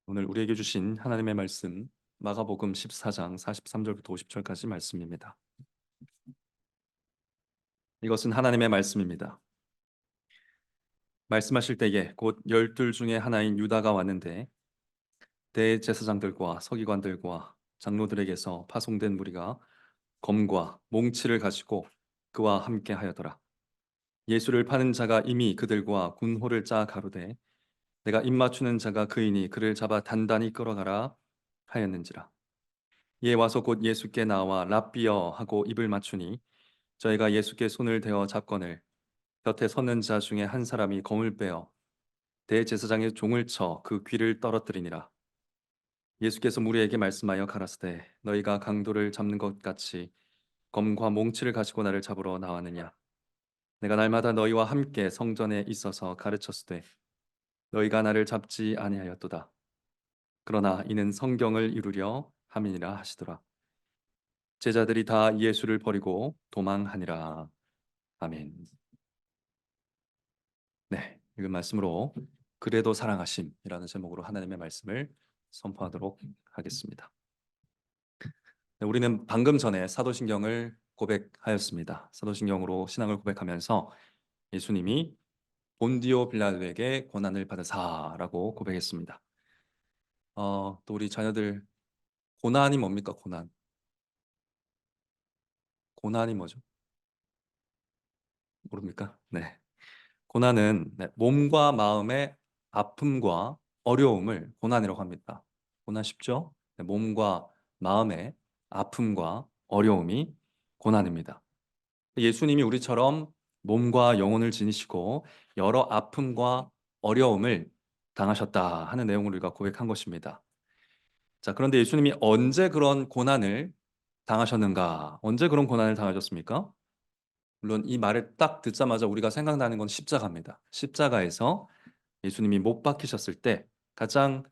오늘 우리에게 주신 하나님의 말씀 마가복음 14장 43절부터 50절까지 말씀입니다. 이것은 하나님의 말씀입니다. 말씀하실 때에 곧 열둘 중에 하나인 유다가 왔는데 대제사장들과 서기관들과 장로들에게서 파송된 무리가 검과 몽치를 가지고 그와 함께 하였더라. 예수를 파는 자가 이미 그들과 군호를 짜 가로되 내가 입맞추는 자가 그이니 그를 잡아 단단히 끌어가라 하였는지라. 이에 와서 곧 예수께 나와 랍비여 하고 입을 맞추니 저희가 예수께 손을 대어 잡거늘 곁에 서는 자 중에 한 사람이 검을 빼어 대제사장의 종을 쳐 그 귀를 떨어뜨리니라. 예수께서 무리에게 말씀하여 가라사대 너희가 강도를 잡는 것 같이 검과 몽치를 가지고 나를 잡으러 나왔느냐. 내가 날마다 너희와 함께 성전에 있어서 가르쳤으되 너희가 나를 잡지 아니하였도다. 그러나 이는 성경을 이루려 함이니라 하시더라. 제자들이 다 예수를 버리고 도망하니라. 아멘. 네, 읽은 말씀으로 그래도 사랑하심이라는 제목으로 하나님의 말씀을 선포하도록 하겠습니다. 네, 우리는 방금 전에 사도신경을 고백하였습니다. 사도신경으로 신앙을 고백하면서 예수님이 본디오 빌라도에게 고난을 받으사라고 고백했습니다. 또 우리 자녀들 고난이 뭡니까? 고난이 뭐죠? 모릅니까? 네. 고난은 몸과 마음의 아픔과 어려움을 고난이라고 합니다. 고난 쉽죠? 몸과 마음의 아픔과 어려움이 고난입니다. 예수님이 우리처럼 몸과 영혼을 지니시고 여러 아픔과 어려움을 당하셨다 하는 내용을 우리가 고백한 것입니다. 자, 그런데 예수님이 언제 그런 고난을 당하셨는가? 언제 그런 고난을 당하셨습니까? 물론 이 말을 딱 듣자마자 우리가 생각나는 건 십자가입니다. 십자가에서 예수님이 못 박히셨을 때 가장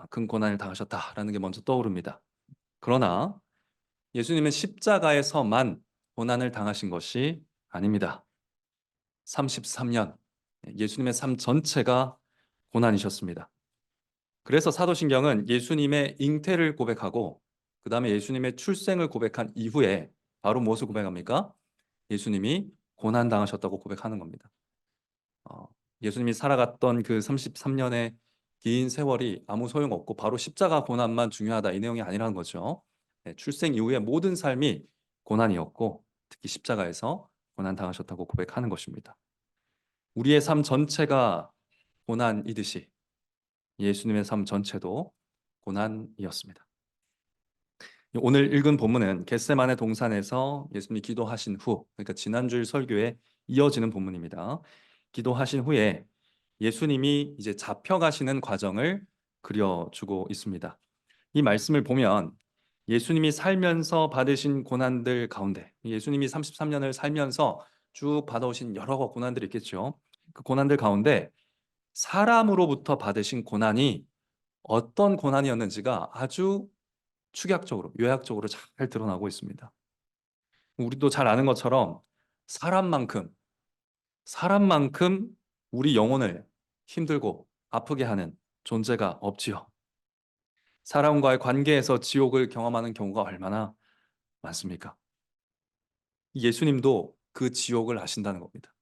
큰 고난을 당하셨다라는 게 먼저 떠오릅니다. 그러나 예수님은 십자가에서만 고난을 당하신 것이 아닙니다. 33년 예수님의 삶 전체가 고난이셨습니다. 그래서 사도신경은 예수님의 잉태를 고백하고 그 다음에 예수님의 출생을 고백한 이후에 바로 무엇을 고백합니까? 예수님이 고난당하셨다고 고백하는 겁니다. 어, 예수님이 살아갔던 그 33년의 긴 세월이 아무 소용없고 바로 십자가 고난만 중요하다 이 내용이 아니라는 거죠. 네, 출생 이후의 모든 삶이 고난이었고 특히 십자가에서 고난당하셨다고 고백하는 것입니다. 우리의 삶 전체가 고난이듯이 예수님의 삶 전체도 고난이었습니다. 오늘 읽은 본문은 겟세마네 동산에서 예수님이 기도하신 후, 그러니까 지난주일 설교에 이어지는 본문입니다. 기도하신 후에 예수님이 이제 잡혀가시는 과정을 그려주고 있습니다. 이 말씀을 보면 예수님이 살면서 받으신 고난들 가운데 예수님이 33년을 살면서 쭉 받아오신 여러 고난들이 있겠죠. 그 고난들 가운데 사람으로부터 받으신 고난이 어떤 고난이었는지가 아주 축약적으로, 요약적으로 잘 드러나고 있습니다. 우리도 잘 아는 것처럼 사람만큼 우리 영혼을 힘들고 아프게 하는 존재가 없지요. 사람과의 관계에서 지옥을 경험하는 경우가 얼마나 많습니까? 예수님도 그 지옥을 아신다는 겁니다.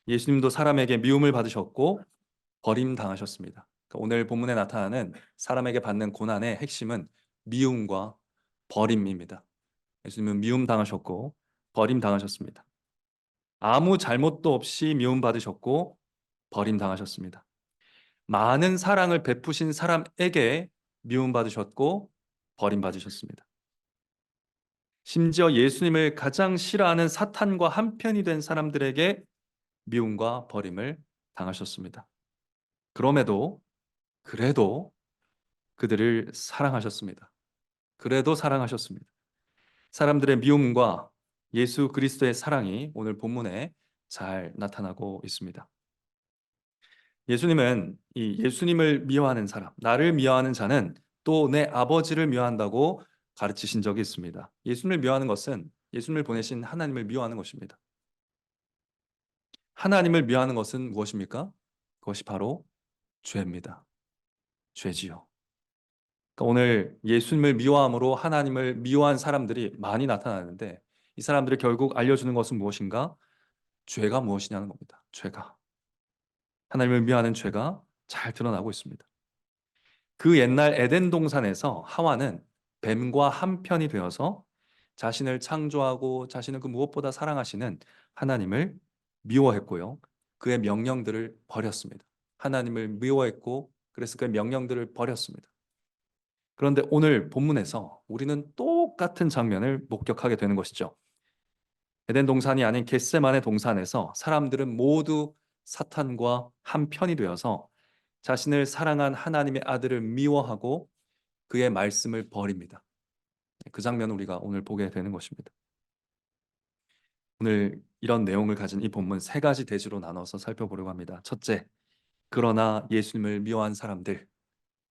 예수님도 사람에게 미움을 받으셨고 버림당하셨습니다. 그러니까 오늘 본문에 나타나는 사람에게 받는 고난의 핵심은 미움과 버림입니다. 예수님은 미움당하셨고 버림당하셨습니다. 아무 잘못도 없이 미움받으셨고 버림당하셨습니다. 많은 사랑을 베푸신 사람에게 미움받으셨고 버림받으셨습니다. 심지어 예수님을 가장 싫어하는 사탄과 한편이 된 사람들에게 미움과 버림을 당하셨습니다. 그래도 그들을 사랑하셨습니다. 그래도 사랑하셨습니다. 사람들의 미움과 예수 그리스도의 사랑이 오늘 본문에 잘 나타나고 있습니다. 예수님은 이 예수님을 미워하는 사람, 나를 미워하는 자는 또 내 아버지를 미워한다고 가르치신 적이 있습니다. 예수님을 미워하는 것은 예수님을 보내신 하나님을 미워하는 것입니다. 하나님을 미워하는 것은 무엇입니까? 그것이 바로 죄입니다. 죄지요. 그러니까 오늘 예수님을 미워함으로 하나님을 미워한 사람들이 많이 나타나는데 이 사람들이 결국 알려주는 것은 무엇인가? 죄가 무엇이냐는 겁니다. 죄가. 하나님을 미워하는 죄가 잘 드러나고 있습니다. 그 옛날 에덴 동산에서 하와는 뱀과 한편이 되어서 자신을 창조하고 자신을 그 무엇보다 사랑하시는 하나님을 미워했고요. 그의 명령들을 버렸습니다. 하나님을 미워했고 그래서 그의 명령들을 버렸습니다. 그런데 오늘 본문에서 우리는 똑같은 장면을 목격하게 되는 것이죠. 에덴 동산이 아닌 겟세마네 동산에서 사람들은 모두 사탄과 한편이 되어서 자신을 사랑한 하나님의 아들을 미워하고 그의 말씀을 버립니다. 그 장면을 우리가 오늘 보게 되는 것입니다. 오늘 이런 내용을 가진 이 본문 세 가지 대지로 나눠서 살펴보려고 합니다. 첫째, 그러나 예수님을 미워한 사람들.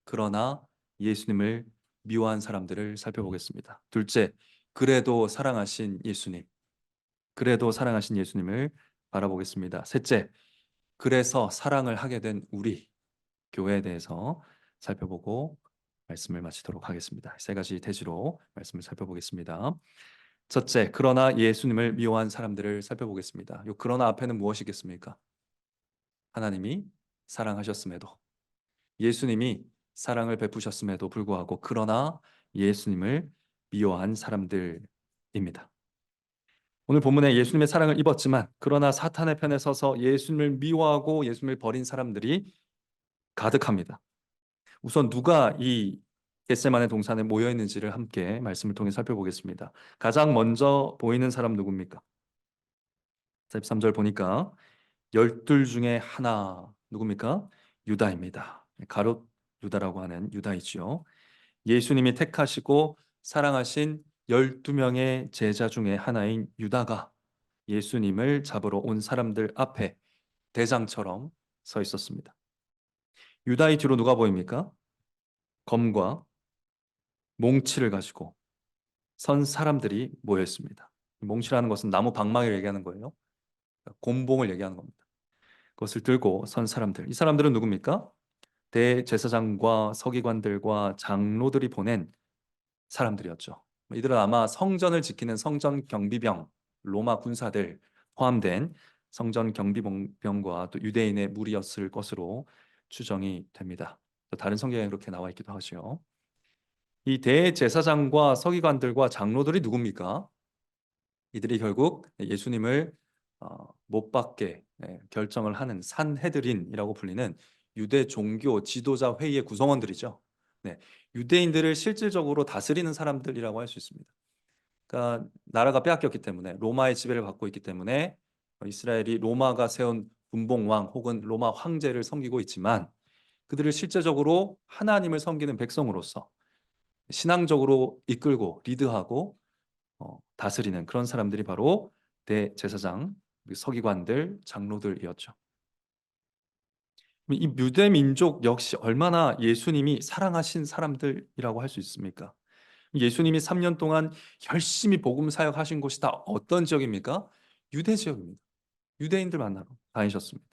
그러나 예수님을 미워한 사람들을 살펴보겠습니다. 둘째, 그래도 사랑하신 예수님. 그래도 사랑하신 예수님을 바라보겠습니다. 셋째, 그래서 사랑을 하게 된 우리 교회에 대해서 살펴보고 말씀을 마치도록 하겠습니다. 세 가지 대지로 말씀을 살펴보겠습니다. 첫째, 그러나 예수님을 미워한 사람들을 살펴보겠습니다. 요 그러나 앞에는 무엇이겠습니까? 하나님이 사랑하셨음에도 예수님이 사랑을 베푸셨음에도 불구하고 그러나 예수님을 미워한 사람들입니다. 오늘 본문에 예수님의 사랑을 입었지만 그러나 사탄의 편에 서서 예수님을 미워하고 예수님을 버린 사람들이 가득합니다. 우선 누가 이 겟세마네 동산에 모여 있는지를 함께 말씀을 통해 살펴보겠습니다. 가장 먼저 보이는 사람 누굽니까? 43절 보니까 열둘 중에 하나 누굽니까? 유다입니다. 가롯 유다라고 하는 유다이지요. 예수님이 택하시고 사랑하신 12명의 제자 중에 하나인 유다가 예수님을 잡으러 온 사람들 앞에 대장처럼 서 있었습니다. 유다의 뒤로 누가 보입니까? 검과 몽치를 가지고 선 사람들이 모여 있습니다. 몽치라는 것은 나무 방망이를 얘기하는 거예요. 곤봉을 얘기하는 겁니다. 그것을 들고 선 사람들. 이 사람들은 누굽니까? 대제사장과 서기관들과 장로들이 보낸 사람들이었죠. 이들은 아마 성전을 지키는 성전 경비병, 로마 군사들 포함된 성전 경비병과 또 유대인의 무리였을 것으로 추정이 됩니다. 또 다른 성경에 그렇게 나와 있기도 하죠. 이 대제사장과 서기관들과 장로들이 누굽니까? 이들이 결국 예수님을 못 박게 결정을 하는 산헤드린이라고 불리는 유대 종교 지도자 회의의 구성원들이죠. 네, 유대인들을 실질적으로 다스리는 사람들이라고 할 수 있습니다. 그러니까 나라가 빼앗겼기 때문에 로마의 지배를 받고 있기 때문에 이스라엘이 로마가 세운 분봉왕 혹은 로마 황제를 섬기고 있지만 그들을 실제적으로 하나님을 섬기는 백성으로서 신앙적으로 이끌고 리드하고 다스리는 그런 사람들이 바로 대제사장, 서기관들, 장로들이었죠. 이 유대 민족 역시 얼마나 예수님이 사랑하신 사람들이라고 할 수 있습니까? 예수님이 3년 동안 열심히 복음 사역하신 곳이 다 어떤 지역입니까? 유대 지역입니다. 유대인들 만나러 다니셨습니다.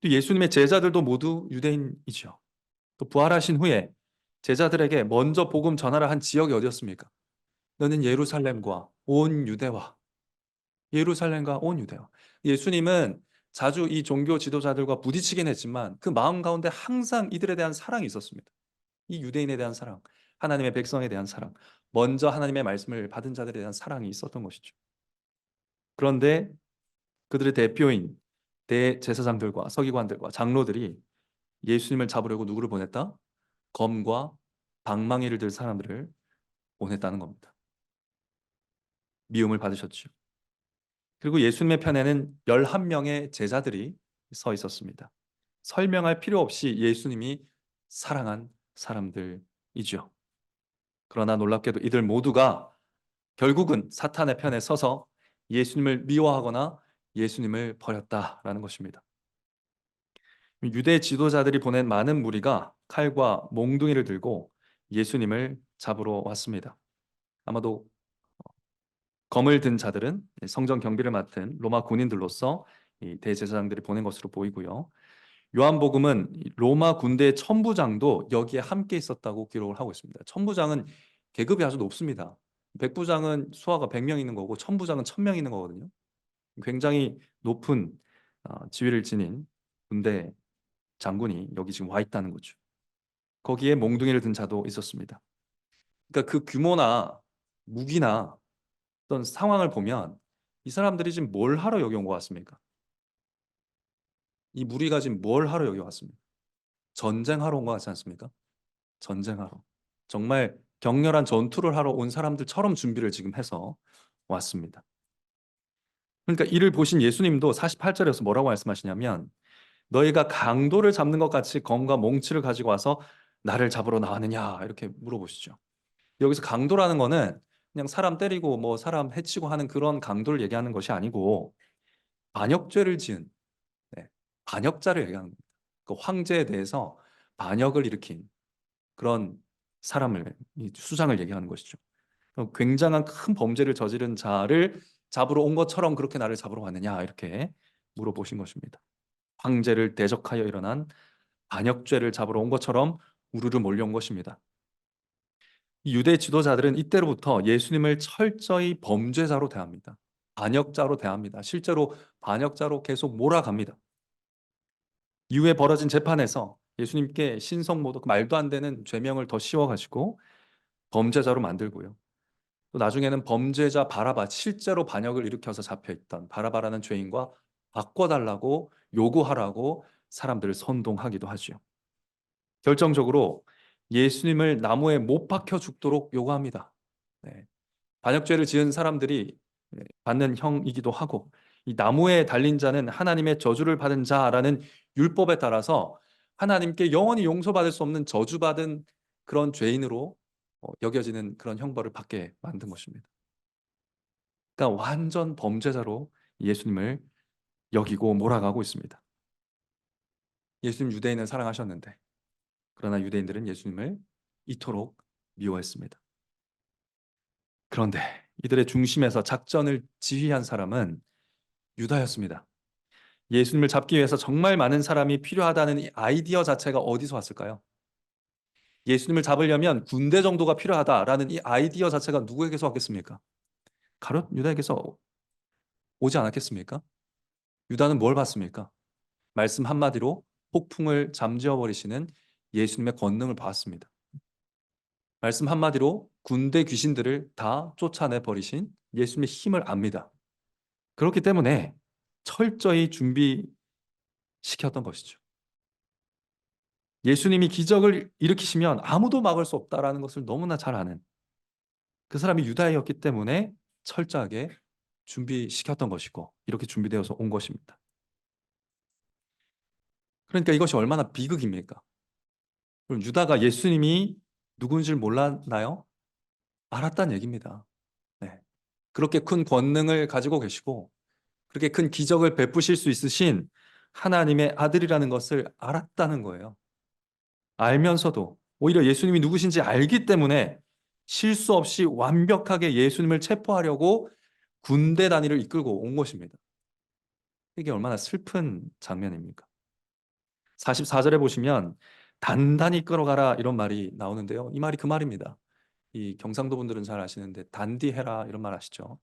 또 예수님의 제자들도 모두 유대인이죠. 또 부활하신 후에 제자들에게 먼저 복음 전하라 한 지역이 어디였습니까? 너는 예루살렘과 온 유대와 예루살렘과 온 유대와 예수님은 자주 이 종교 지도자들과 부딪히긴 했지만 그 마음 가운데 항상 이들에 대한 사랑이 있었습니다. 이 유대인에 대한 사랑, 하나님의 백성에 대한 사랑, 먼저 하나님의 말씀을 받은 자들에 대한 사랑이 있었던 것이죠. 그런데 그들의 대표인 대제사장들과 서기관들과 장로들이 예수님을 잡으려고 누구를 보냈다? 검과 방망이를 들 사람들을 보냈다는 겁니다. 미움을 받으셨죠. 그리고 예수님의 편에는 11명의 제자들이 서 있었습니다. 설명할 필요 없이 예수님이 사랑한 사람들이죠. 그러나 놀랍게도 이들 모두가 결국은 사탄의 편에 서서 예수님을 미워하거나 예수님을 버렸다라는 것입니다. 유대 지도자들이 보낸 많은 무리가 칼과 몽둥이를 들고 예수님을 잡으러 왔습니다. 아마도 검을 든 자들은 성전 경비를 맡은 로마 군인들로서 이 대제사장들이 보낸 것으로 보이고요. 요한복음은 로마 군대의 천부장도 여기에 함께 있었다고 기록을 하고 있습니다. 천부장은 계급이 아주 높습니다. 백부장은 수하가 100명 있는 거고 천부장은 1000명 있는 거거든요. 굉장히 높은 지위를 지닌 군대 장군이 여기 지금 와 있다는 거죠. 거기에 몽둥이를 든 자도 있었습니다. 그러니까 그 규모나 무기나 어떤 상황을 보면 이 사람들이 지금 뭘 하러 여기 온 것 같습니까? 이 무리가 지금 뭘 하러 여기 왔습니까? 전쟁하러 온 것 같지 않습니까? 전쟁하러. 정말 격렬한 전투를 하러 온 사람들처럼 준비를 지금 해서 왔습니다. 그러니까 이를 보신 예수님도 48절에서 뭐라고 말씀하시냐면 너희가 강도를 잡는 것 같이 검과 몽치를 가지고 와서 나를 잡으러 나왔느냐 이렇게 물어보시죠. 여기서 강도라는 거는 그냥 사람 때리고 뭐 사람 해치고 하는 그런 강도를 얘기하는 것이 아니고 반역죄를 지은 반역자를 얘기하는 겁니다. 그 황제에 대해서 반역을 일으킨 그런 사람을 이 수장을 얘기하는 것이죠. 굉장한 큰 범죄를 저지른 자를 잡으러 온 것처럼 그렇게 나를 잡으러 왔느냐 이렇게 물어보신 것입니다. 황제를 대적하여 일어난 반역죄를 잡으러 온 것처럼 우르르 몰려온 것입니다. 이 유대 지도자들은 이때로부터 예수님을 철저히 범죄자로 대합니다. 반역자로 대합니다. 실제로 반역자로 계속 몰아갑니다. 이후에 벌어진 재판에서 예수님께 신성모독 말도 안 되는 죄명을 더 씌워가지고 범죄자로 만들고요. 또 나중에는 범죄자 바라바 실제로 반역을 일으켜서 잡혀있던 바라바라는 죄인과 바꿔달라고 요구하라고 사람들을 선동하기도 하죠. 결정적으로 예수님을 나무에 못 박혀 죽도록 요구합니다. 네. 반역죄를 지은 사람들이 받는 형이기도 하고 이 나무에 달린 자는 하나님의 저주를 받은 자라는 율법에 따라서 하나님께 영원히 용서받을 수 없는 저주받은 그런 죄인으로 여겨지는 그런 형벌을 받게 만든 것입니다. 그러니까 완전 범죄자로 예수님을 여기고 몰아가고 있습니다. 예수님 유대인을 사랑하셨는데 그러나 유대인들은 예수님을 이토록 미워했습니다. 그런데 이들의 중심에서 작전을 지휘한 사람은 유다였습니다. 예수님을 잡기 위해서 정말 많은 사람이 필요하다는 이 아이디어 자체가 어디서 왔을까요? 예수님을 잡으려면 군대 정도가 필요하다라는 이 아이디어 자체가 누구에게서 왔겠습니까? 가룟 유다에게서 오지 않았겠습니까? 유다는 뭘 봤습니까? 말씀 한마디로 폭풍을 잠재워 버리시는 예수님의 권능을 봤습니다. 말씀 한마디로 군대 귀신들을 다 쫓아내 버리신 예수님의 힘을 압니다. 그렇기 때문에 철저히 준비시켰던 것이죠. 예수님이 기적을 일으키시면 아무도 막을 수 없다라는 것을 너무나 잘 아는 그 사람이 유다였기 때문에 철저하게 준비시켰던 것이고 이렇게 준비되어서 온 것입니다. 그러니까 이것이 얼마나 비극입니까? 그럼 유다가 예수님이 누군지 몰랐나요? 알았다는 얘기입니다. 네. 그렇게 큰 권능을 가지고 계시고 그렇게 큰 기적을 베푸실 수 있으신 하나님의 아들이라는 것을 알았다는 거예요. 알면서도 오히려 예수님이 누구신지 알기 때문에 실수 없이 완벽하게 예수님을 체포하려고 군대 단위를 이끌고 온 것입니다. 이게 얼마나 슬픈 장면입니까? 44절에 보시면 단단히 끌어가라 이런 말이 나오는데요. 이 말이 그 말입니다. 이 경상도 분들은 잘 아시는데 단디해라 이런 말 아시죠?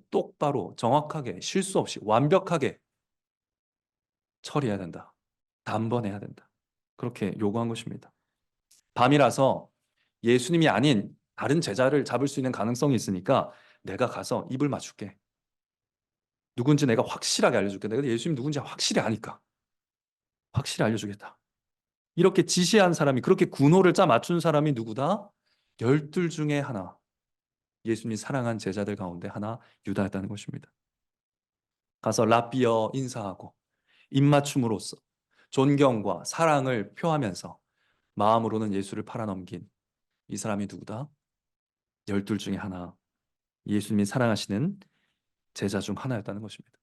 똑바로 정확하게 실수 없이 완벽하게 처리해야 된다. 단번해야 된다. 그렇게 요구한 것입니다. 밤이라서 예수님이 아닌 다른 제자를 잡을 수 있는 가능성이 있으니까 내가 가서 입을 맞출게. 누군지 내가 확실하게 알려줄게. 내가 예수님 누군지 확실히 아니까. 확실히 알려주겠다. 이렇게 지시한 사람이 그렇게 군호를 짜 맞춘 사람이 누구다? 12 중에 하나. 예수님이 사랑한 제자들 가운데 하나 유다였다는 것입니다. 가서 랍비어 인사하고 입맞춤으로써 존경과 사랑을 표하면서 마음으로는 예수를 팔아넘긴 이 사람이 누구다? 12 중에 하나. 예수님이 사랑하시는 제자 중 하나였다는 것입니다.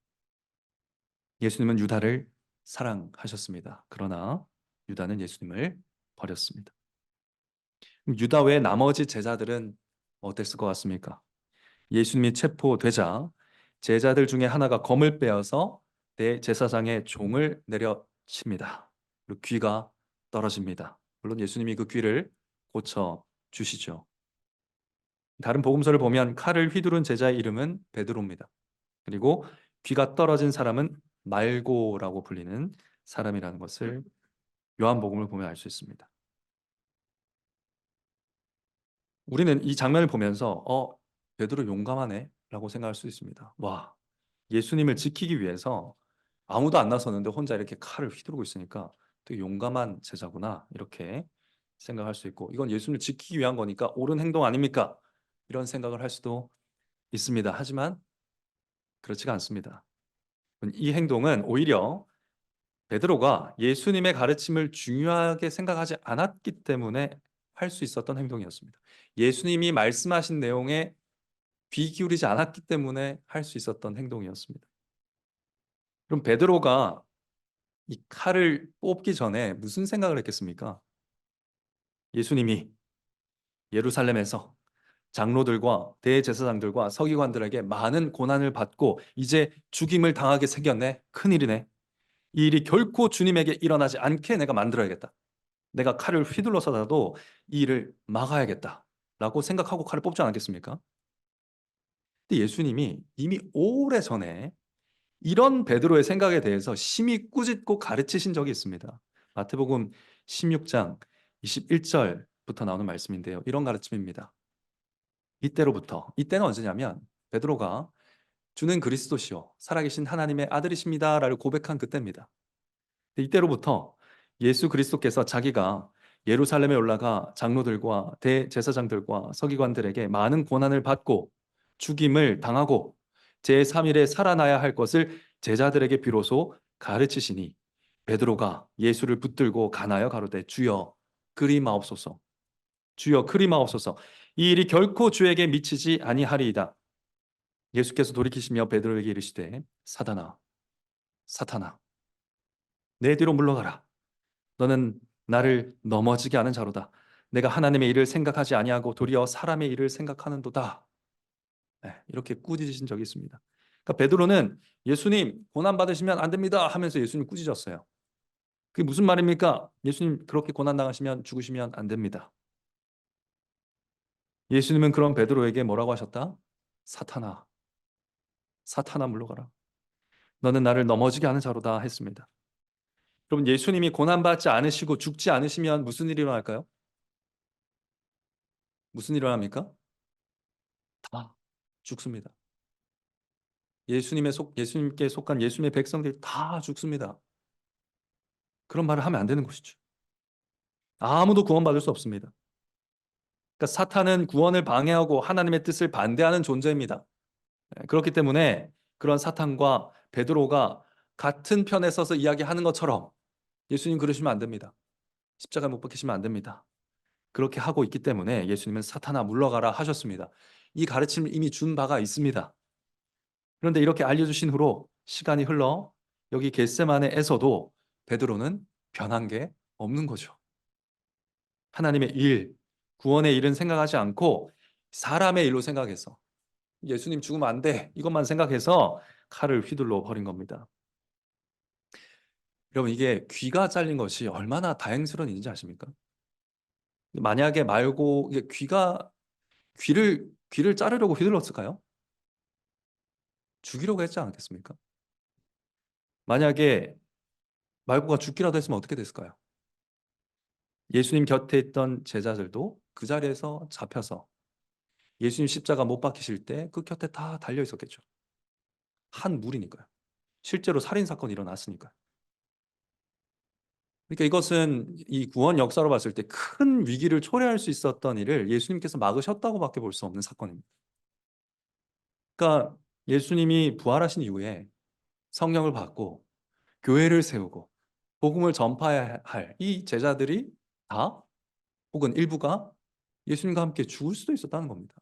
예수님은 유다를 사랑하셨습니다. 그러나 유다는 예수님을 버렸습니다. 유다 외 나머지 제자들은 어땠을 것 같습니까? 예수님이 체포되자 제자들 중에 하나가 검을 빼어서 대제사장의 종을 내려칩니다. 그리고 귀가 떨어집니다. 물론 예수님이 그 귀를 고쳐 주시죠. 다른 복음서를 보면 칼을 휘두른 제자의 이름은 베드로입니다. 그리고 귀가 떨어진 사람은 말고라고 불리는 사람이라는 것을 요한복음을 보면 알 수 있습니다. 우리는 이 장면을 보면서 베드로 용감하네 라고 생각할 수 있습니다. 와, 예수님을 지키기 위해서 아무도 안 나서는데 혼자 이렇게 칼을 휘두르고 있으니까 되게 용감한 제자구나 이렇게 생각할 수 있고, 이건 예수님을 지키기 위한 거니까 옳은 행동 아닙니까? 이런 생각을 할 수도 있습니다. 하지만 그렇지가 않습니다. 이 행동은 오히려 베드로가 예수님의 가르침을 중요하게 생각하지 않았기 때문에 할 수 있었던 행동이었습니다. 예수님이 말씀하신 내용에 귀 기울이지 않았기 때문에 할 수 있었던 행동이었습니다. 그럼 베드로가 이 칼을 뽑기 전에 무슨 생각을 했겠습니까? 예수님이 예루살렘에서 장로들과 대제사장들과 서기관들에게 많은 고난을 받고 이제 죽임을 당하게 생겼네. 큰일이네. 이 일이 결코 주님에게 일어나지 않게 내가 만들어야겠다. 내가 칼을 휘둘러서라도 이 일을 막아야겠다 라고 생각하고 칼을 뽑지 않았겠습니까? 근데 예수님이 이미 오래전에 이런 베드로의 생각에 대해서 심히 꾸짖고 가르치신 적이 있습니다. 마태복음 16장 21절부터 나오는 말씀인데요. 이런 가르침입니다. 이때는 언제냐면 베드로가 주는 그리스도시요 살아계신 하나님의 아들이십니다라고 고백한 그때입니다. 이때로부터 예수 그리스도께서 자기가 예루살렘에 올라가 장로들과 대제사장들과 서기관들에게 많은 고난을 받고 죽임을 당하고 제3일에 살아나야 할 것을 제자들에게 비로소 가르치시니 베드로가 예수를 붙들고 가나여 가로되 주여 그리 마옵소서. 주여 그리 마옵소서. 이 일이 결코 주에게 미치지 아니하리이다. 예수께서 돌이키시며 베드로에게 이르시되 사단아 사탄아 내 뒤로 물러가라. 너는 나를 넘어지게 하는 자로다. 내가 하나님의 일을 생각하지 아니하고 도리어 사람의 일을 생각하는도다. 네, 이렇게 꾸짖으신 적이 있습니다. 그러니까 베드로는 예수님 고난 받으시면 안 됩니다 하면서 예수님 꾸짖었어요. 그게 무슨 말입니까? 예수님 그렇게 고난 당하시면 죽으시면 안 됩니다. 예수님은 그런 베드로에게 뭐라고 하셨다? 사탄아, 사탄아 물러가라. 너는 나를 넘어지게 하는 자로다 했습니다. 여러분 예수님이 고난받지 않으시고 죽지 않으시면 무슨 일이 일어날까요? 무슨 일이 일어납니까? 다 죽습니다. 예수님께 속한 예수님의 백성들이 다 죽습니다. 그런 말을 하면 안 되는 것이죠. 아무도 구원받을 수 없습니다. 그러니까 사탄은 구원을 방해하고 하나님의 뜻을 반대하는 존재입니다. 그렇기 때문에 그런 사탄과 베드로가 같은 편에 서서 이야기하는 것처럼 예수님 그러시면 안 됩니다. 십자가 못 박히시면 안 됩니다. 그렇게 하고 있기 때문에 예수님은 사탄아 물러가라 하셨습니다. 이 가르침을 이미 준 바가 있습니다. 그런데 이렇게 알려주신 후로 시간이 흘러 여기 겟세마네에서도 베드로는 변한 게 없는 거죠. 하나님의 일, 구원의 일은 생각하지 않고 사람의 일로 생각해서 예수님 죽으면 안 돼 이것만 생각해서 칼을 휘둘러 버린 겁니다. 여러분 이게 귀가 잘린 것이 얼마나 다행스러운 일인지 아십니까? 만약에 말고 이게 귀를 자르려고 휘둘렀을까요? 죽이려고 했지 않겠습니까? 만약에 말고가 죽기라도 했으면 어떻게 됐을까요? 예수님 곁에 있던 제자들도 그 자리에서 잡혀서 예수님 십자가 못 박히실 때 그 곁에 다 달려 있었겠죠. 한 무리니까요. 실제로 살인 사건이 일어났으니까요. 그러니까 이것은 이 구원 역사로 봤을 때 큰 위기를 초래할 수 있었던 일을 예수님께서 막으셨다고밖에 볼 수 없는 사건입니다. 그러니까 예수님이 부활하신 이후에 성령을 받고 교회를 세우고 복음을 전파해야 할 이 제자들이 다 혹은 일부가 예수님과 함께 죽을 수도 있었다는 겁니다.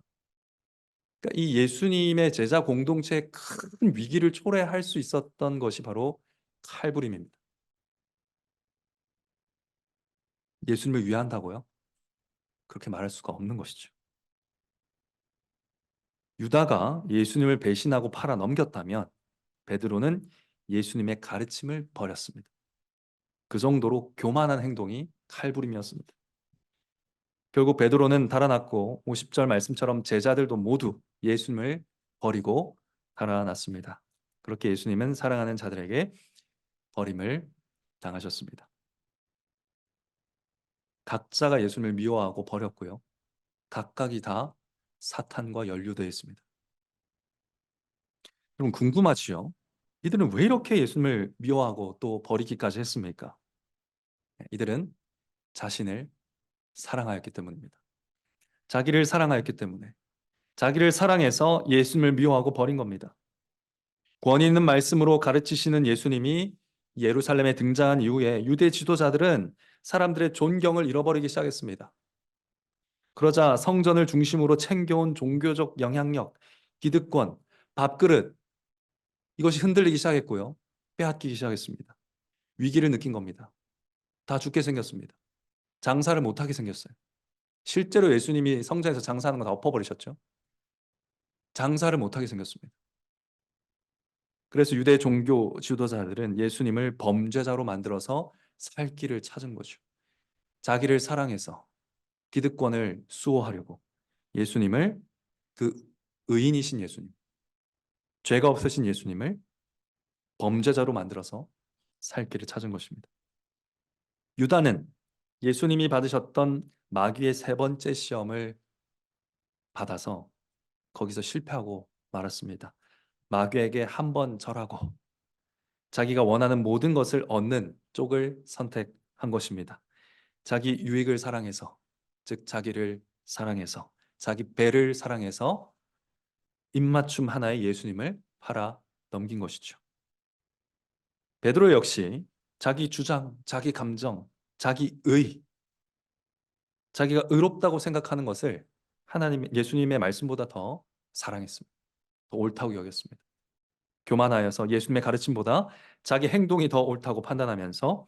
그러니까 이 예수님의 제자 공동체에 큰 위기를 초래할 수 있었던 것이 바로 칼부림입니다. 예수님을 위한다고요? 그렇게 말할 수가 없는 것이죠. 유다가 예수님을 배신하고 팔아 넘겼다면 베드로는 예수님의 가르침을 버렸습니다. 그 정도로 교만한 행동이 칼부림이었습니다. 결국 베드로는 달아났고 50절 말씀처럼 제자들도 모두 예수님을 버리고 달아났습니다. 그렇게 예수님은 사랑하는 자들에게 버림을 당하셨습니다. 각자가 예수님을 미워하고 버렸고요. 각각이 다 사탄과 연루되어 있습니다. 여러분 궁금하지요? 이들은 왜 이렇게 예수님을 미워하고 또 버리기까지 했습니까? 이들은 자신을 사랑하였기 때문입니다. 자기를 사랑하였기 때문에 자기를 사랑해서 예수님을 미워하고 버린 겁니다. 권위 있는 말씀으로 가르치시는 예수님이 예루살렘에 등장한 이후에 유대 지도자들은 사람들의 존경을 잃어버리기 시작했습니다. 그러자 성전을 중심으로 챙겨온 종교적 영향력, 기득권, 밥그릇 이것이 흔들리기 시작했고요. 빼앗기기 시작했습니다. 위기를 느낀 겁니다. 다 죽게 생겼습니다. 장사를 못하게 생겼어요. 실제로 예수님이 성전에서 장사하는 거 다 엎어버리셨죠. 장사를 못하게 생겼습니다. 그래서 유대 종교 지도자들은 예수님을 범죄자로 만들어서 살 길을 찾은 거죠. 자기를 사랑해서 기득권을 수호하려고 예수님을 그 의인이신 예수님, 죄가 없으신 예수님을 범죄자로 만들어서 살 길을 찾은 것입니다. 유다는 예수님이 받으셨던 마귀의 세 번째 시험을 받아서 거기서 실패하고 말았습니다. 마귀에게 한 번 절하고 자기가 원하는 모든 것을 얻는 쪽을 선택한 것입니다. 자기 유익을 사랑해서, 즉 자기를 사랑해서, 자기 배를 사랑해서 입맞춤 하나에 예수님을 팔아 넘긴 것이죠. 베드로 역시 자기 주장, 자기 감정, 자기 의, 자기가 의롭다고 생각하는 것을 하나님, 예수님의 말씀보다 더 사랑했습니다. 더 옳다고 여겼습니다. 교만하여서 예수님의 가르침보다 자기 행동이 더 옳다고 판단하면서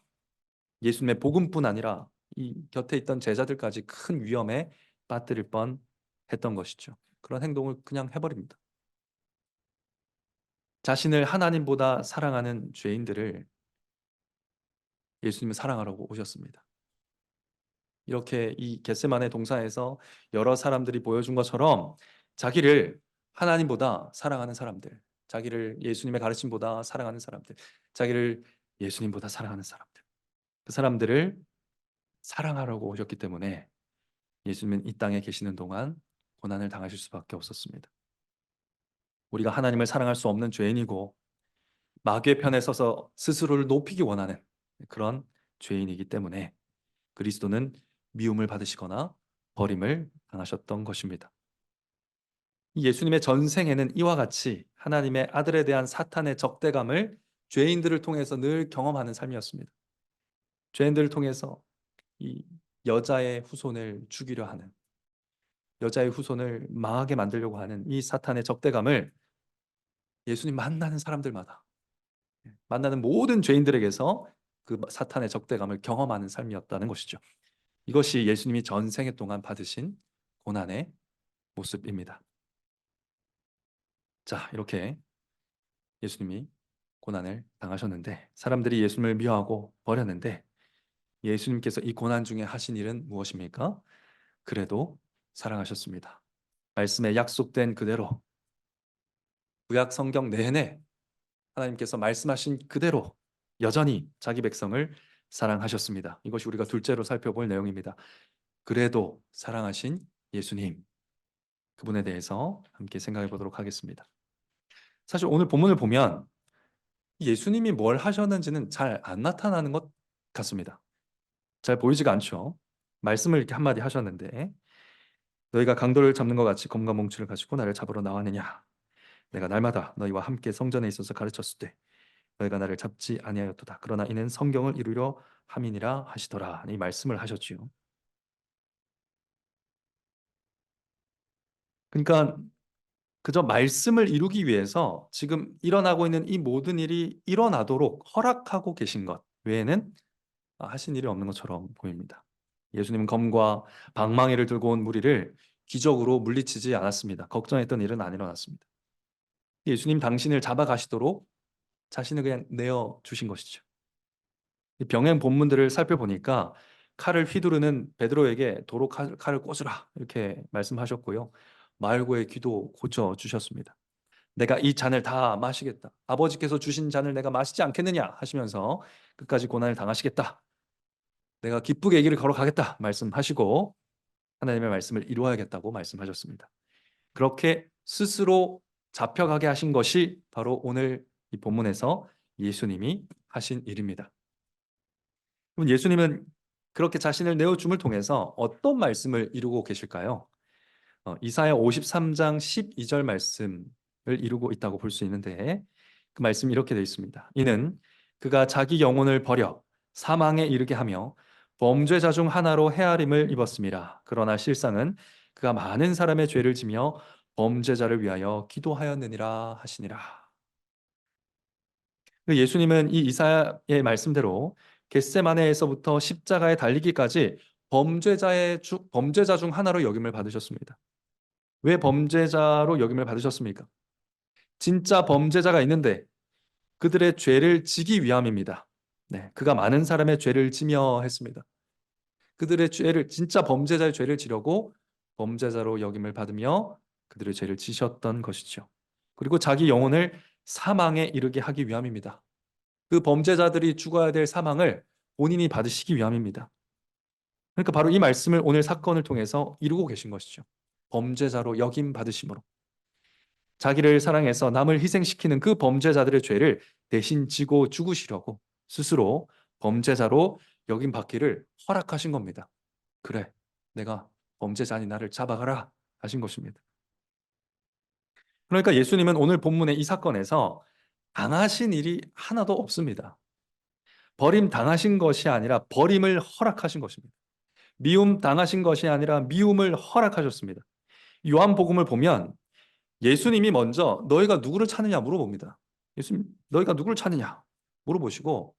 예수님의 복음뿐 아니라 이 곁에 있던 제자들까지 큰 위험에 빠뜨릴 뻔했던 것이죠. 그런 행동을 그냥 해버립니다. 자신을 하나님보다 사랑하는 죄인들을 예수님은 사랑하라고 오셨습니다. 이렇게 이 겟세마네 동산에서 여러 사람들이 보여준 것처럼 자기를 하나님보다 사랑하는 사람들, 자기를 예수님의 가르침보다 사랑하는 사람들, 자기를 예수님보다 사랑하는 사람들, 그 사람들을 사랑하라고 오셨기 때문에 예수님은 이 땅에 계시는 동안 고난을 당하실 수밖에 없었습니다. 우리가 하나님을 사랑할 수 없는 죄인이고 마귀의 편에 서서 스스로를 높이기 원하는 그런 죄인이기 때문에 그리스도는 미움을 받으시거나 버림을 당하셨던 것입니다. 예수님의 전생에는 이와 같이 하나님의 아들에 대한 사탄의 적대감을 죄인들을 통해서 늘 경험하는 삶이었습니다. 죄인들을 통해서 이 여자의 후손을 죽이려 하는, 여자의 후손을 망하게 만들려고 하는 이 사탄의 적대감을 예수님 만나는 사람들마다, 만나는 모든 죄인들에게서 그 사탄의 적대감을 경험하는 삶이었다는 것이죠. 이것이 예수님이 전생에 동안 받으신 고난의 모습입니다. 자, 이렇게 예수님이 고난을 당하셨는데 사람들이 예수님을 미워하고 버렸는데 예수님께서 이 고난 중에 하신 일은 무엇입니까? 그래도 사랑하셨습니다. 말씀에 약속된 그대로 구약 성경 내내 하나님께서 말씀하신 그대로 여전히 자기 백성을 사랑하셨습니다. 이것이 우리가 둘째로 살펴볼 내용입니다. 그래도 사랑하신 예수님, 그분에 대해서 함께 생각해 보도록 하겠습니다. 사실 오늘 본문을 보면 예수님이 뭘 하셨는지는 잘 안 나타나는 것 같습니다. 잘 보이지가 않죠. 말씀을 이렇게 한마디 하셨는데 너희가 강도를 잡는 것 같이 검과 몽치를 가지고 나를 잡으러 나왔느냐. 내가 날마다 너희와 함께 성전에 있어서 가르쳤을 때 너희가 나를 잡지 아니하였도다. 그러나 이는 성경을 이루려 함이니라 하시더라. 이 말씀을 하셨지요. 그러니까 그저 말씀을 이루기 위해서 지금 일어나고 있는 이 모든 일이 일어나도록 허락하고 계신 것 외에는 하신 일이 없는 것처럼 보입니다. 예수님은 검과 방망이를 들고 온 무리를 기적으로 물리치지 않았습니다. 걱정했던 일은 안 일어났습니다. 예수님 당신을 잡아가시도록 자신을 그냥 내어 주신 것이죠. 이 병행 본문들을 살펴보니까 칼을 휘두르는 베드로에게 도로 칼을 꽂으라 이렇게 말씀하셨고요. 말고의 기도 고쳐 주셨습니다. 내가 이 잔을 다 마시겠다. 아버지께서 주신 잔을 내가 마시지 않겠느냐 하시면서 끝까지 고난을 당하시겠다. 내가 기쁘게 이 길을 걸어가겠다 말씀하시고 하나님의 말씀을 이루어야겠다고 말씀하셨습니다. 그렇게 스스로 잡혀가게 하신 것이 바로 오늘 이 본문에서 예수님이 하신 일입니다. 그럼 예수님은 그렇게 자신을 내어줌을 통해서 어떤 말씀을 이루고 계실까요? 이사야 53장 12절 말씀을 이루고 있다고 볼 수 있는데 그 말씀이 이렇게 되어 있습니다. 이는 그가 자기 영혼을 버려 사망에 이르게 하며 범죄자 중 하나로 헤아림을 입었습니다. 그러나 실상은 그가 많은 사람의 죄를 지며 범죄자를 위하여 기도하였느니라 하시니라. 예수님은 이 이사야의 말씀대로 겟세마네에서부터 십자가에 달리기까지 범죄자 중 하나로 여김을 받으셨습니다. 왜 범죄자로 여김을 받으셨습니까? 진짜 범죄자가 있는데 그들의 죄를 지기 위함입니다. 네, 그가 많은 사람의 죄를 지며 했습니다. 그들의 죄를 진짜 범죄자의 죄를 지려고 범죄자로 여김을 받으며 그들의 죄를 지셨던 것이죠. 그리고 자기 영혼을 사망에 이르게 하기 위함입니다. 그 범죄자들이 죽어야 될 사망을 본인이 받으시기 위함입니다. 그러니까 바로 이 말씀을 오늘 사건을 통해서 이루고 계신 것이죠. 범죄자로 여김 받으심으로 자기를 사랑해서 남을 희생시키는 그 범죄자들의 죄를 대신 지고 죽으시려고 스스로 범죄자로 여김 받기를 허락하신 겁니다. 그래, 내가 범죄자니 나를 잡아가라 하신 것입니다. 그러니까 예수님은 오늘 본문의 이 사건에서 당하신 일이 하나도 없습니다. 버림 당하신 것이 아니라 버림을 허락하신 것입니다. 미움 당하신 것이 아니라 미움을 허락하셨습니다. 요한복음을 보면 예수님이 먼저 너희가 누구를 찾느냐 물어봅니다. 예수님, 너희가 누구를 찾느냐 물어보시고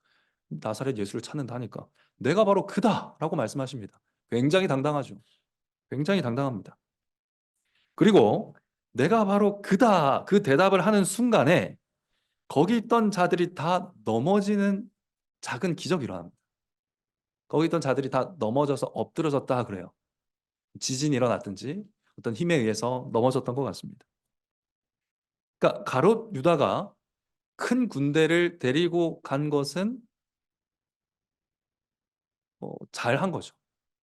나사렛 예수를 찾는다니까 내가 바로 그다라고 말씀하십니다. 굉장히 당당하죠. 굉장히 당당합니다. 그리고 내가 바로 그다 그 대답을 하는 순간에 거기 있던 자들이 다 넘어지는 작은 기적이 일어납니다. 거기 있던 자들이 다 넘어져서 엎드러졌다 그래요. 지진이 일어났든지 어떤 힘에 의해서 넘어졌던 것 같습니다. 그러니까 가롯 유다가 큰 군대를 데리고 간 것은 잘한 거죠.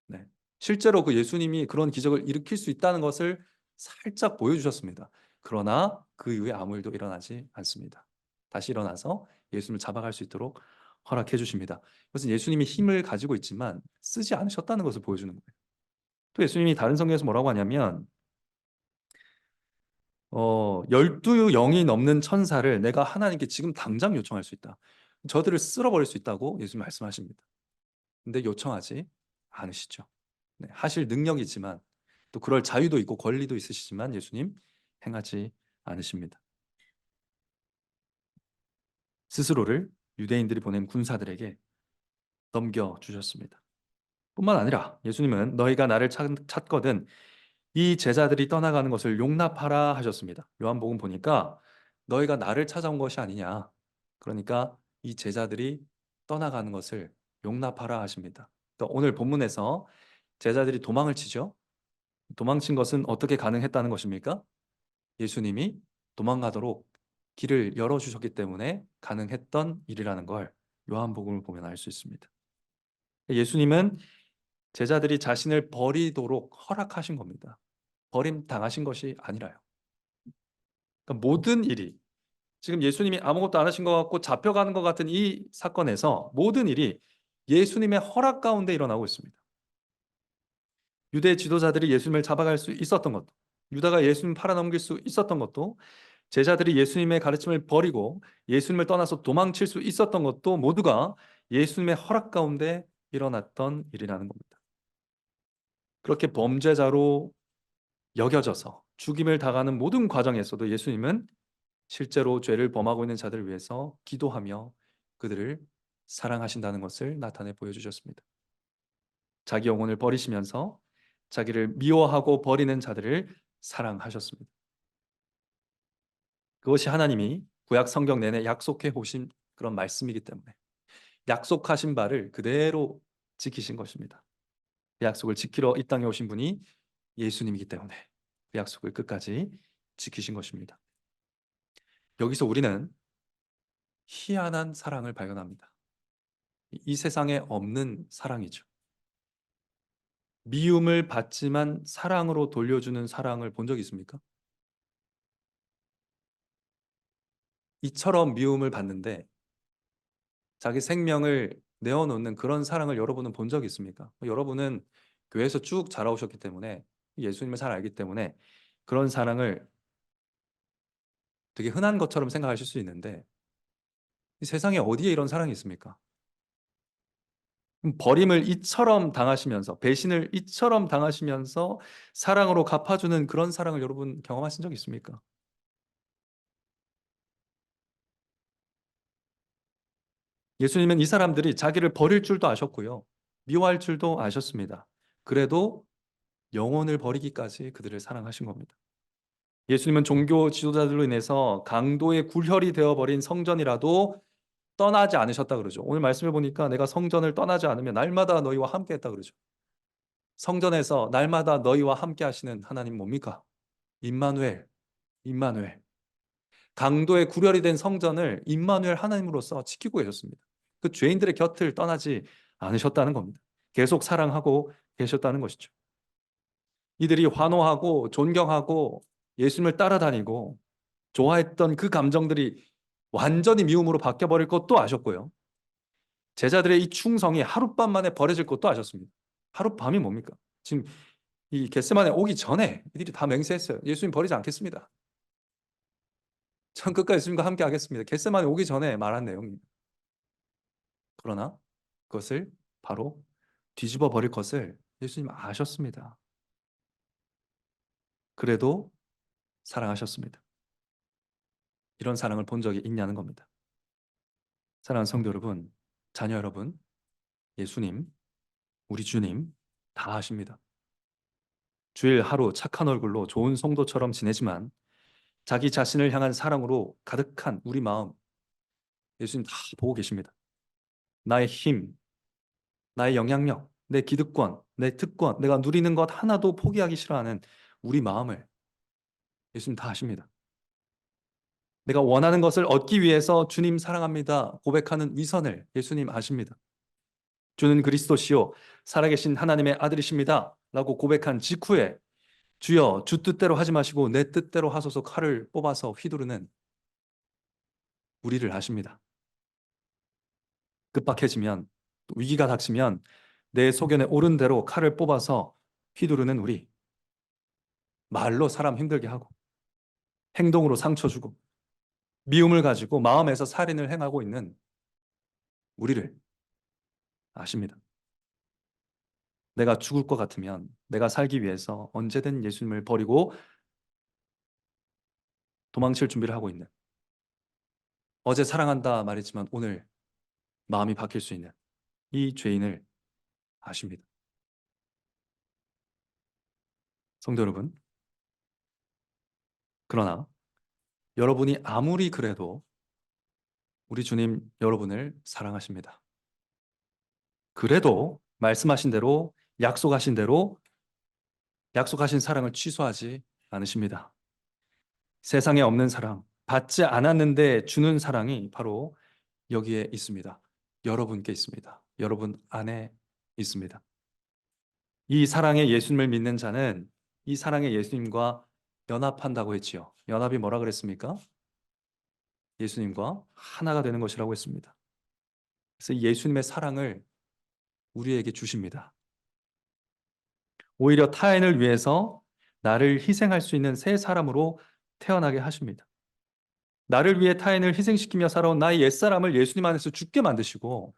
네. 실제로 그 예수님이 그런 기적을 일으킬 수 있다는 것을 살짝 보여주셨습니다. 그러나 그 이후에 아무 일도 일어나지 않습니다. 다시 일어나서 예수님을 잡아갈 수 있도록 허락해 주십니다. 이것은 예수님이 힘을 가지고 있지만 쓰지 않으셨다는 것을 보여주는 거예요. 또 예수님이 다른 성경에서 뭐라고 하냐면 12 영이 넘는 천사를 내가 하나님께 지금 당장 요청할 수 있다. 저들을 쓸어버릴 수 있다고 예수님 말씀하십니다. 근데 요청하지 않으시죠. 네, 하실 능력이지만 또 그럴 자유도 있고 권리도 있으시지만 예수님 행하지 않으십니다. 스스로를 유대인들이 보낸 군사들에게 넘겨주셨습니다. 뿐만 아니라 예수님은 너희가 나를 찾거든 이 제자들이 떠나가는 것을 용납하라 하셨습니다. 요한복음 보니까 너희가 나를 찾아온 것이 아니냐. 그러니까 이 제자들이 떠나가는 것을 용납하라 하십니다. 또 오늘 본문에서 제자들이 도망을 치죠. 도망친 것은 어떻게 가능했다는 것입니까? 예수님이 도망가도록 길을 열어주셨기 때문에 가능했던 일이라는 걸 요한복음을 보면 알 수 있습니다. 예수님은 제자들이 자신을 버리도록 허락하신 겁니다. 버림 당하신 것이 아니라요. 그러니까 모든 일이 지금 예수님이 아무것도 안 하신 것 같고 잡혀가는 것 같은 이 사건에서 모든 일이 예수님의 허락 가운데 일어나고 있습니다. 유대 지도자들이 예수님을 잡아갈 수 있었던 것도, 유다가 예수님을 팔아넘길 수 있었던 것도, 제자들이 예수님의 가르침을 버리고 예수님을 떠나서 도망칠 수 있었던 것도 모두가 예수님의 허락 가운데 일어났던 일이라는 겁니다. 그렇게 범죄자로 여겨져서 죽임을 당하는 모든 과정에서도 예수님은 실제로 죄를 범하고 있는 자들을 위해서 기도하며 그들을 사랑하신다는 것을 나타내 보여주셨습니다. 자기 영혼을 버리시면서 자기를 미워하고 버리는 자들을 사랑하셨습니다. 그것이 하나님이 구약 성경 내내 약속해 오신 그런 말씀이기 때문에 약속하신 바를 그대로 지키신 것입니다. 그 약속을 지키러 이 땅에 오신 분이 예수님이기 때문에 그 약속을 끝까지 지키신 것입니다. 여기서 우리는 희한한 사랑을 발견합니다. 이 세상에 없는 사랑이죠. 미움을 받지만 사랑으로 돌려주는 사랑을 본 적 있습니까? 이처럼 미움을 받는데 자기 생명을 내어놓는 그런 사랑을 여러분은 본 적 있습니까? 여러분은 교회에서 쭉 자라오셨기 때문에 예수님을 잘 알기 때문에 그런 사랑을 되게 흔한 것처럼 생각하실 수 있는데 이 세상에 어디에 이런 사랑이 있습니까? 버림을 이처럼 당하시면서 배신을 이처럼 당하시면서 사랑으로 갚아주는 그런 사랑을 여러분 경험하신 적 있습니까? 예수님은 이 사람들이 자기를 버릴 줄도 아셨고요. 미워할 줄도 아셨습니다. 그래도 영혼을 버리기까지 그들을 사랑하신 겁니다. 예수님은 종교 지도자들로 인해서 강도의 굴혈이 되어버린 성전이라도 떠나지 않으셨다 그러죠. 오늘 말씀을 보니까 내가 성전을 떠나지 않으면 날마다 너희와 함께 했다 그러죠. 성전에서 날마다 너희와 함께 하시는 하나님 뭡니까? 임마누엘, 임마누엘. 강도의 구별이 된 성전을 임마누엘 하나님으로서 지키고 계셨습니다. 그 죄인들의 곁을 떠나지 않으셨다는 겁니다. 계속 사랑하고 계셨다는 것이죠. 이들이 환호하고 존경하고 예수님을 따라다니고 좋아했던 그 감정들이 완전히 미움으로 바뀌어버릴 것도 아셨고요. 제자들의 이 충성이 하룻밤 만에 버려질 것도 아셨습니다. 하룻밤이 뭡니까? 지금 이 겟세마네 오기 전에 이들이 다 맹세했어요. 예수님 버리지 않겠습니다. 전 끝까지 예수님과 함께 하겠습니다. 겟세마네 오기 전에 말한 내용입니다. 그러나 그것을 바로 뒤집어 버릴 것을 예수님 아셨습니다. 그래도 사랑하셨습니다. 이런 사랑을 본 적이 있냐는 겁니다. 사랑하는 성도 여러분, 자녀 여러분, 예수님, 우리 주님 다 아십니다. 주일 하루 착한 얼굴로 좋은 성도처럼 지내지만 자기 자신을 향한 사랑으로 가득한 우리 마음 예수님 다 보고 계십니다. 나의 힘, 나의 영향력, 내 기득권, 내 특권, 내가 누리는 것 하나도 포기하기 싫어하는 우리 마음을 예수님 다 아십니다. 내가 원하는 것을 얻기 위해서 주님 사랑합니다 고백하는 위선을 예수님 아십니다. 주는 그리스도시요 살아계신 하나님의 아들이십니다 라고 고백한 직후에 주여 주 뜻대로 하지 마시고 내 뜻대로 하소서 칼을 뽑아서 휘두르는 우리를 아십니다. 급박해지면 위기가 닥치면 내 소견에 옳은 대로 칼을 뽑아서 휘두르는 우리, 말로 사람 힘들게 하고 행동으로 상처 주고 미움을 가지고 마음에서 살인을 행하고 있는 우리를 아십니다. 내가 죽을 것 같으면 내가 살기 위해서 언제든 예수님을 버리고 도망칠 준비를 하고 있는, 어제 사랑한다 말했지만 오늘 마음이 바뀔 수 있는 이 죄인을 아십니다. 성도 여러분, 그러나 여러분이 아무리 그래도 우리 주님 여러분을 사랑하십니다. 그래도 말씀하신 대로 약속하신 대로 약속하신 사랑을 취소하지 않으십니다. 세상에 없는 사랑, 받지 않았는데 주는 사랑이 바로 여기에 있습니다. 여러분께 있습니다. 여러분 안에 있습니다. 이 사랑의 예수님을 믿는 자는 이 사랑의 예수님과 연합한다고 했지요. 연합이 뭐라 그랬습니까? 예수님과 하나가 되는 것이라고 했습니다. 그래서 예수님의 사랑을 우리에게 주십니다. 오히려 타인을 위해서 나를 희생할 수 있는 새 사람으로 태어나게 하십니다. 나를 위해 타인을 희생시키며 살아온 나의 옛사람을 예수님 안에서 죽게 만드시고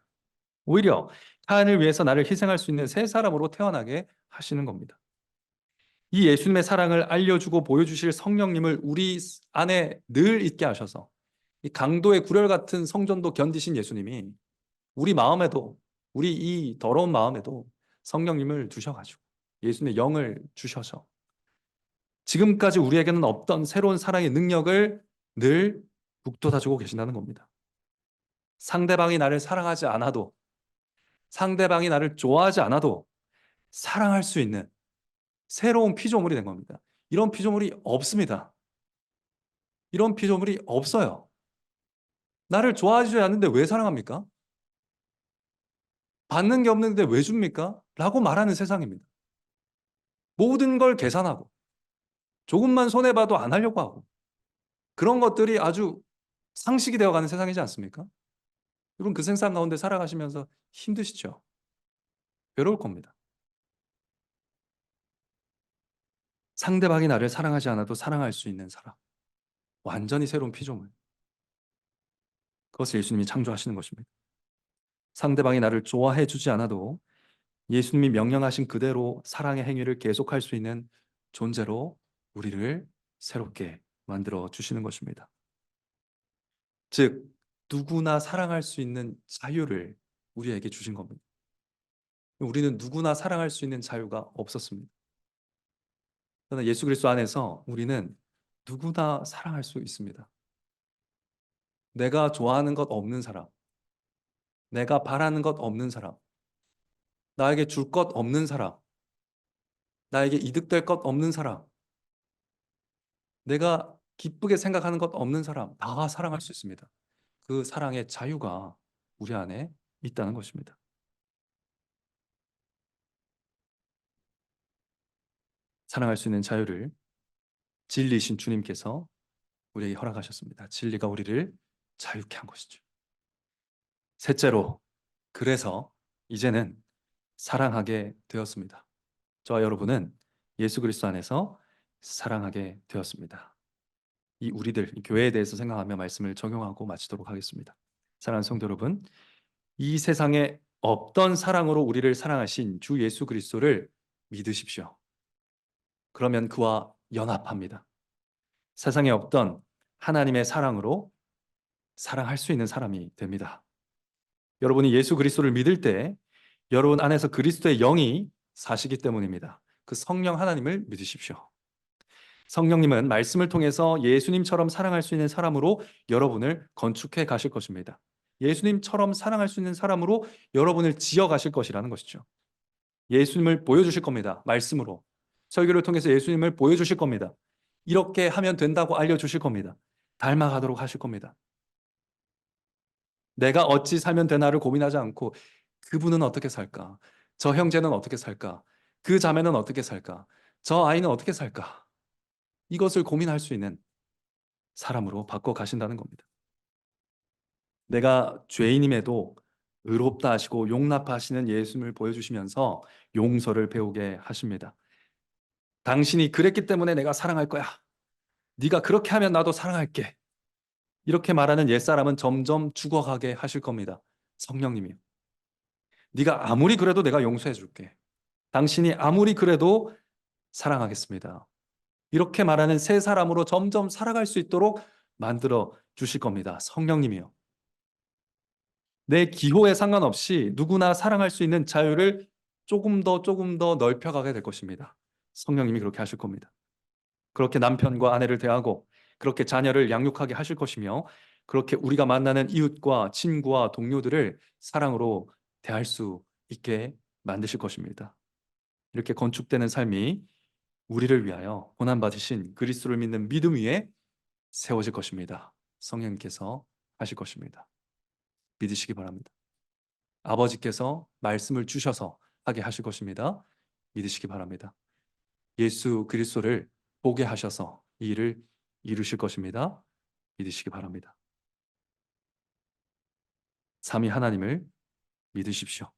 오히려 타인을 위해서 나를 희생할 수 있는 새 사람으로 태어나게 하시는 겁니다. 이 예수님의 사랑을 알려주고 보여주실 성령님을 우리 안에 늘 있게 하셔서 이 강도의 굴혈 같은 성전도 견디신 예수님이 우리 마음에도, 우리 이 더러운 마음에도 성령님을 두셔가지고 예수님의 영을 주셔서 지금까지 우리에게는 없던 새로운 사랑의 능력을 늘 북돋아주고 계신다는 겁니다. 상대방이 나를 사랑하지 않아도, 상대방이 나를 좋아하지 않아도 사랑할 수 있는 새로운 피조물이 된 겁니다. 이런 피조물이 없습니다. 이런 피조물이 없어요. 나를 좋아하지 않는데 왜 사랑합니까? 받는 게 없는데 왜 줍니까? 라고 말하는 세상입니다. 모든 걸 계산하고 조금만 손해봐도 안 하려고 하고 그런 것들이 아주 상식이 되어가는 세상이지 않습니까? 여러분 그 세상 가운데 살아가시면서 힘드시죠? 외로울 겁니다. 상대방이 나를 사랑하지 않아도 사랑할 수 있는 사람. 완전히 새로운 피조물. 그것을 예수님이 창조하시는 것입니다. 상대방이 나를 좋아해 주지 않아도 예수님이 명령하신 그대로 사랑의 행위를 계속할 수 있는 존재로 우리를 새롭게 만들어 주시는 것입니다. 즉, 누구나 사랑할 수 있는 자유를 우리에게 주신 겁니다. 우리는 누구나 사랑할 수 있는 자유가 없었습니다. 그러나 예수 그리스도 안에서 우리는 누구나 사랑할 수 있습니다. 내가 좋아하는 것 없는 사람, 내가 바라는 것 없는 사람, 나에게 줄 것 없는 사람, 나에게 이득될 것 없는 사람, 내가 기쁘게 생각하는 것 없는 사람 다 사랑할 수 있습니다. 그 사랑의 자유가 우리 안에 있다는 것입니다. 사랑할 수 있는 자유를 진리이신 주님께서 우리에게 허락하셨습니다. 진리가 우리를 자유케 한 것이죠. 셋째로, 그래서 이제는 사랑하게 되었습니다. 저와 여러분은 예수 그리스도 안에서 사랑하게 되었습니다. 이 우리들, 이 교회에 대해서 생각하며 말씀을 적용하고 마치도록 하겠습니다. 사랑하는 성도 여러분, 이 세상에 없던 사랑으로 우리를 사랑하신 주 예수 그리스도를 믿으십시오. 그러면 그와 연합합니다. 세상에 없던 하나님의 사랑으로 사랑할 수 있는 사람이 됩니다. 여러분이 예수 그리스도를 믿을 때 여러분 안에서 그리스도의 영이 사시기 때문입니다. 그 성령 하나님을 믿으십시오. 성령님은 말씀을 통해서 예수님처럼 사랑할 수 있는 사람으로 여러분을 건축해 가실 것입니다. 예수님처럼 사랑할 수 있는 사람으로 여러분을 지어 가실 것이라는 것이죠. 예수님을 보여주실 겁니다. 말씀으로. 설교를 통해서 예수님을 보여주실 겁니다. 이렇게 하면 된다고 알려주실 겁니다. 닮아가도록 하실 겁니다. 내가 어찌 살면 되나를 고민하지 않고 그분은 어떻게 살까? 저 형제는 어떻게 살까? 그 자매는 어떻게 살까? 저 아이는 어떻게 살까? 이것을 고민할 수 있는 사람으로 바꿔 가신다는 겁니다. 내가 죄인임에도 의롭다 하시고 용납하시는 예수님을 보여주시면서 용서를 배우게 하십니다. 당신이 그랬기 때문에 내가 사랑할 거야. 네가 그렇게 하면 나도 사랑할게. 이렇게 말하는 옛사람은 점점 죽어가게 하실 겁니다. 성령님이요. 네가 아무리 그래도 내가 용서해 줄게. 당신이 아무리 그래도 사랑하겠습니다. 이렇게 말하는 새 사람으로 점점 살아갈 수 있도록 만들어 주실 겁니다. 성령님이요. 내 기호에 상관없이 누구나 사랑할 수 있는 자유를 조금 더 넓혀가게 될 것입니다. 성령님이 그렇게 하실 겁니다. 그렇게 남편과 아내를 대하고 그렇게 자녀를 양육하게 하실 것이며 그렇게 우리가 만나는 이웃과 친구와 동료들을 사랑으로 대할 수 있게 만드실 것입니다. 이렇게 건축되는 삶이 우리를 위하여 고난받으신 그리스도를 믿는 믿음 위에 세워질 것입니다. 성령님께서 하실 것입니다. 믿으시기 바랍니다. 아버지께서 말씀을 주셔서 하게 하실 것입니다. 믿으시기 바랍니다. 예수 그리스도를 보게 하셔서 이 일을 이루실 것입니다. 믿으시기 바랍니다. 삼위 하나님을 믿으십시오.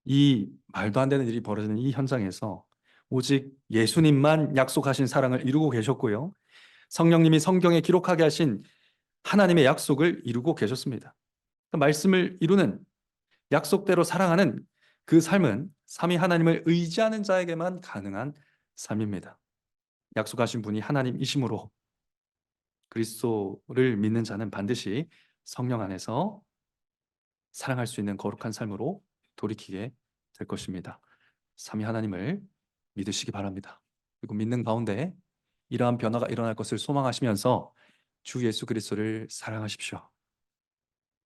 이 말도 안 되는 일이 벌어지는 이 현장에서 오직 예수님만 약속하신 사랑을 이루고 계셨고요. 성령님이 성경에 기록하게 하신 하나님의 약속을 이루고 계셨습니다. 그 말씀을 이루는 약속대로 사랑하는 그 삶은 삼위 하나님을 의지하는 자에게만 가능한 삶입니다. 약속하신 분이 하나님이시므로 그리스도를 믿는 자는 반드시 성령 안에서 사랑할 수 있는 거룩한 삶으로 돌이키게 될 것입니다. 삼위 하나님을 믿으시기 바랍니다. 그리고 믿는 가운데 이러한 변화가 일어날 것을 소망하시면서 주 예수 그리스도를 사랑하십시오.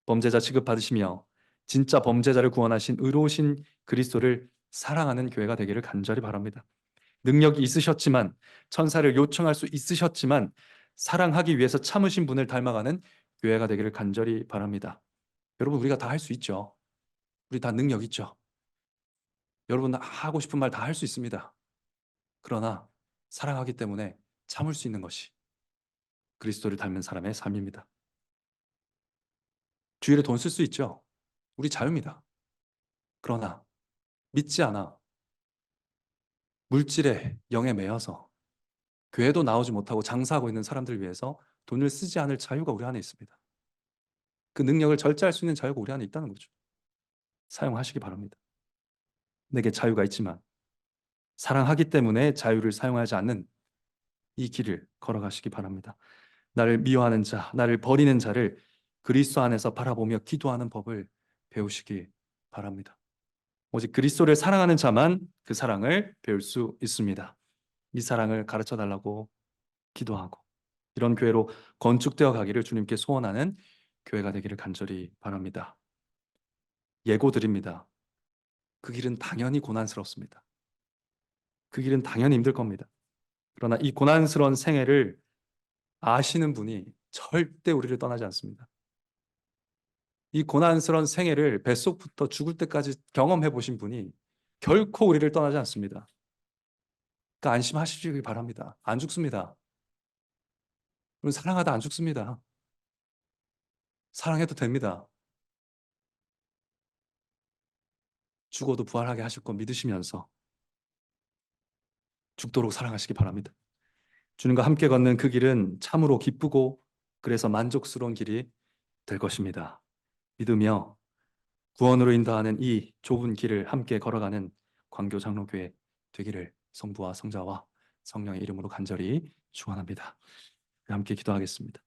범죄자 취급받으시며 진짜 범죄자를 구원하신 의로우신 그리스도를 사랑하는 교회가 되기를 간절히 바랍니다. 능력이 있으셨지만, 천사를 요청할 수 있으셨지만 사랑하기 위해서 참으신 분을 닮아가는 교회가 되기를 간절히 바랍니다. 여러분, 우리가 다 할 수 있죠. 우리 다 능력 있죠. 여러분, 하고 싶은 말 다 할 수 있습니다. 그러나 사랑하기 때문에 참을 수 있는 것이 그리스도를 닮은 사람의 삶입니다. 주일에 돈 쓸 수 있죠. 우리 자유입니다. 그러나 믿지 않아 물질에 영에 매여서 교회도 나오지 못하고 장사하고 있는 사람들을 위해서 돈을 쓰지 않을 자유가 우리 안에 있습니다. 그 능력을 절제할 수 있는 자유가 우리 안에 있다는 거죠. 사용하시기 바랍니다. 내게 자유가 있지만 사랑하기 때문에 자유를 사용하지 않는 이 길을 걸어가시기 바랍니다. 나를 미워하는 자, 나를 버리는 자를 그리스도 안에서 바라보며 기도하는 법을 배우시기 바랍니다. 오직 그리스도를 사랑하는 자만 그 사랑을 배울 수 있습니다. 이 사랑을 가르쳐 달라고 기도하고 이런 교회로 건축되어 가기를 주님께 소원하는 교회가 되기를 간절히 바랍니다. 예고 드립니다. 그 길은 당연히 고난스럽습니다. 그 길은 당연히 힘들 겁니다. 그러나 이 고난스러운 생애를 아시는 분이 절대 우리를 떠나지 않습니다. 이 고난스러운 생애를 뱃속부터 죽을 때까지 경험해 보신 분이 결코 우리를 떠나지 않습니다. 그러니까 안심하시기 바랍니다. 안 죽습니다. 우리는 사랑하다 안 죽습니다. 사랑해도 됩니다. 죽어도 부활하게 하실 거 믿으시면서 죽도록 사랑하시기 바랍니다. 주님과 함께 걷는 그 길은 참으로 기쁘고 그래서 만족스러운 길이 될 것입니다. 믿으며 구원으로 인도하는 이 좁은 길을 함께 걸어가는 광교장로교회 되기를 성부와 성자와 성령의 이름으로 간절히 축원합니다. 함께 기도하겠습니다.